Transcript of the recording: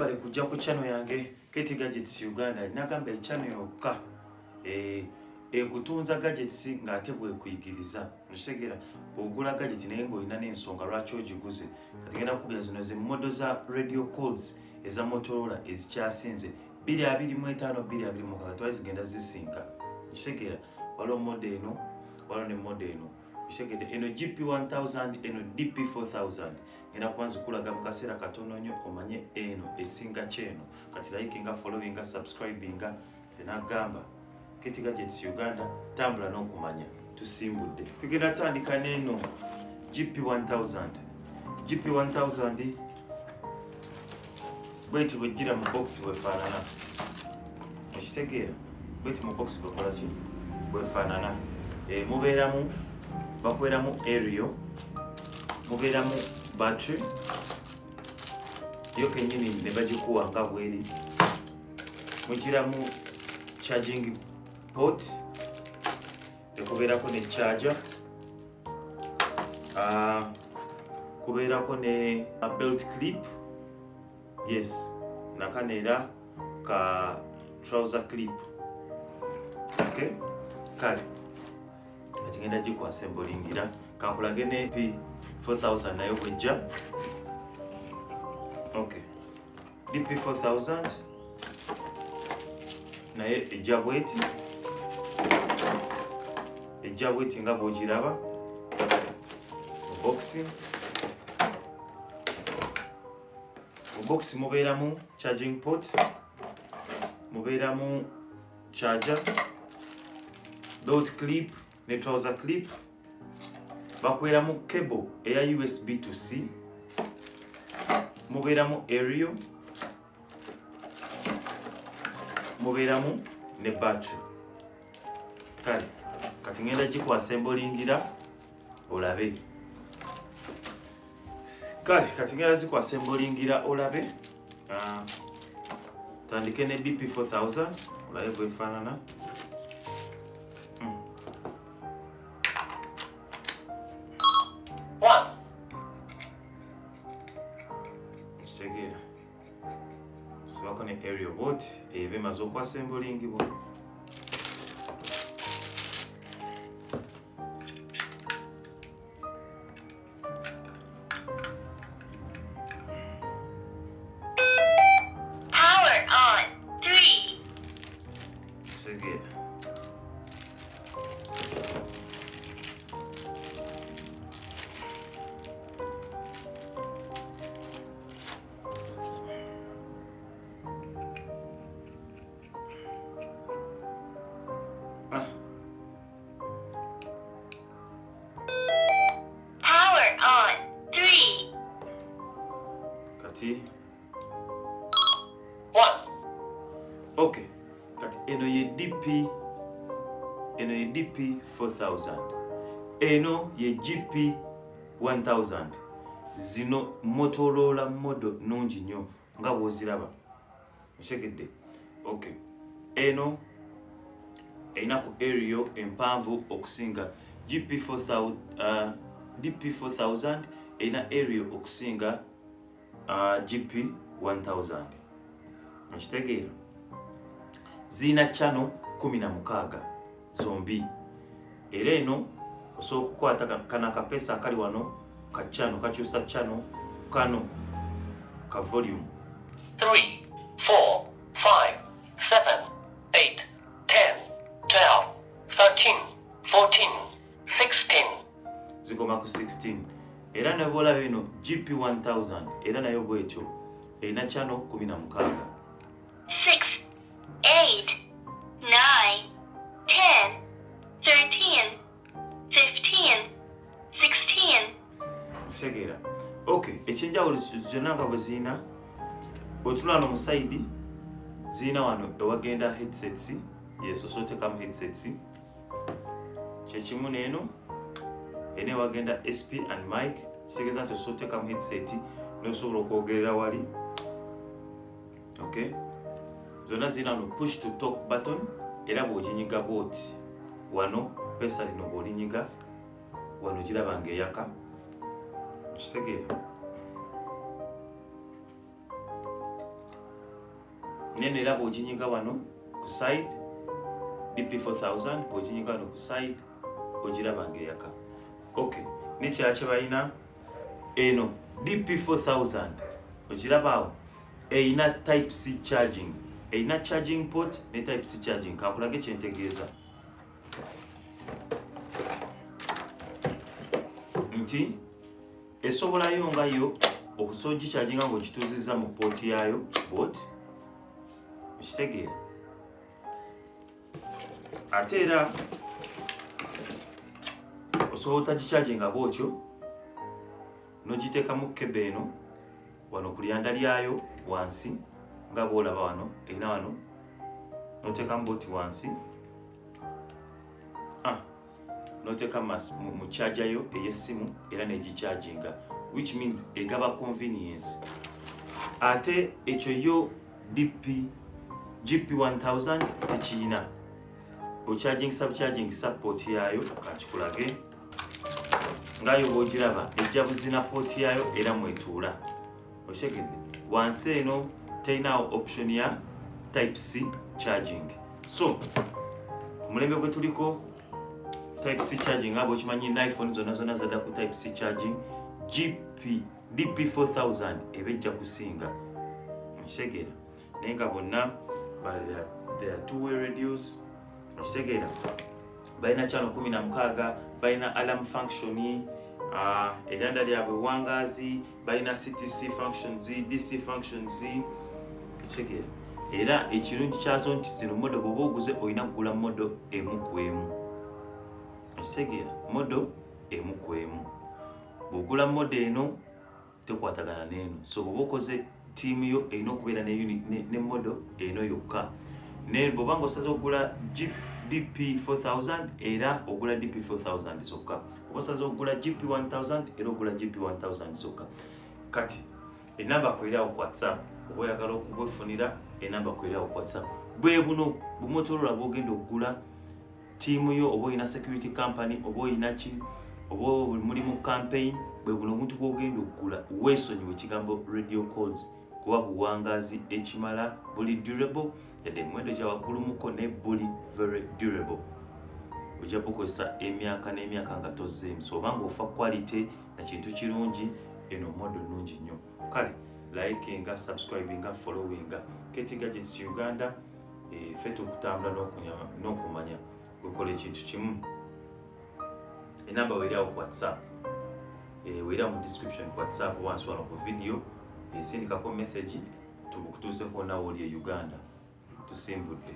Bale kujja ku channel yange Keti Gadgets Uganda nagamba channel yokka kutunza gadgets ng'ate bwe kuyigiriza nshegera ogula gadget naye ng'olina n'ensonga lwaki ogiguze kati genda kukubira zino ze model za radio calls eza Motorola ezikyasinze 225 twazigenda zisinga nshegera waliwo model eno waliwo ne model eno nshegera eno Gp1000 eno Dp4000 ngenda kubanza kulaga mu kaseera katono nnyo omanye eno esinga kyeno kati like nga following nga subscribing nga zenagamba Keti Gadgets Uganda tambula n'okumanya tusimbudde tugenda tandika n'eno Gp1000 bweti bwejjira mu box bwefaanana ekitegeera bweti mu box bwekola ki bwefaanana mubeeramu bakweramu aerial mubeeramu battery yo kenyini ne bagikuwa nga bweri mugiramu charging port tekubeerako ne charger kubeerako ne belt clip yes nakanera ka trouser clip okay kale ngenda gikwasembolingira kankulage ne Dp4000 nayo bwejja okay Dp4000 naye ejja bweti nga bwogiraba mu box mubeeramu charging port mubeeramu charger belt clip ne trouser clip bakweramu cable eya USB to C mubeeramu aerial mubeeramu ne battery kale kati ngenda gikwasembolingira olabe olabe tandike ne Dp4000 olabe bwefaanana segera sobako ne aerial bot ebemaze okwasembolingibwa power on 3 segera power on 3 kati 1 okay kati eno ye Dp4000 eno ye Gp1000 zino Motorola model nungi nnyo nga bwoziraba nshegedde okay eno einaku aerial empanvu okusinga Dp4000 eina aerial okusinga Gp1000 nkitegeera zina channel 16 zombi era eno osobola okukwata kana kapesa akali wano ka channel kakyusa channel kano ka volume 3 4 5 7 8 10 12 13 14 16 zigoma ku 16 era ne bola bino Gp1000 era nayo bwetyo erina channel 16 6 8 9 10 13 15 16 segera okay ekyenjawulo zonna nga bwe ziina bwetulano mu side ziina wano ewagenda headsets yes osootekamu headsets kyekimu neeno ene wagenda SP and mic kitegeeza nti osootekamu headset nosobola okwogerera wali okay zonna ziina no push to talk button era bw'oginyiga bwoti wano pesa lino bw'olinyiga wano giraba ng'eyaka kitegeera nene era bw'oginyiga wano ku side Dp4000 bw'oginyiga wano ku side ogiraba ng'eyaka. Okay, nekyala kye balina eno Dp4000 ogiraba awo eyina type C charging, eyina charging port ne type C charging. Kakulage kyentegeeza nti esobolayo nga yo okusobola ogicharginga ng'ogituuzizza mu port yayo bot okitegeera. Ate era osobola otagicharginga bwotyo n'ogiteekamu kebe eno wano ku lyanda lyayo wansi nga bw'olaba wano, erina wano n'oteekamu boti wansi n'oteeka mu charger yo ey'essimu era n'egicharginga, which means egaba convenience. Ate ekyo yo Gp1000 tekiyina ocharging subcharging support yayo. Kakikulage ngayo bw'ogiraba ejja buzina port yayo era mwetuula oshegedde. Wansi eno terinawo option ya type C charging. So omulembe gwe tuliko type C charging abo kimanyi iPhone zonna zadda ku type C charging. Dp4000 ebejja kusinga oshegedde. Naye nga bonna they are two-way radios oshegedde. Balina channel 16, balina alarm function, eranda lyabwe wangaazi, balina CTC functions, DC functions oshegedde. Era ekirungi kyazo nti zino modo bw'oba oguze olina kugula modo emu ku emu okitegera, modo emu ku emu. Bw'ogula modo eno tekwatagana n'eno, so bw'oba okoze tiimu yo erina okubeera ne modo eno yokka. Ne bw'oba ng'osaze okugula Dp4000 era ogula Dp4000 zokka, oba osaze okugula Gp1000 era ogula Gp1000 zokka. Kati enamba kwerawo ku WhatsApp oba oyagala okubwefunira enamba kwerawo ku WhatsApp. Bwe buno bu Motorola bw'ogenda okugula tiimu yo oba oyina security company oba oyina ki oba muli mu campaign, bwe buno omuntu bw'ogenda okugula weesonyiwe ekigambo radio calls kuba buwangaazi ekimala, buli durable yadde emiwendo gya waggulumuko ne buli very durable. Ojja bukozesa emyaka n'emyaka nga tozzeemu, so obanga ofa quality na kintu kirungi, eno modo nnungi nnyo. Kale likinga, subscribinga, followinga Keti Gadgets Uganda. Ffe tukutambula n'okumanya gukola ekintu kimu. Enamba weerawo ku WhatsApp, weerawo mu description ku WhatsApp wansi wano ku video. Sindikako message tukutuuseko nawe oli e Uganda tusimbudde.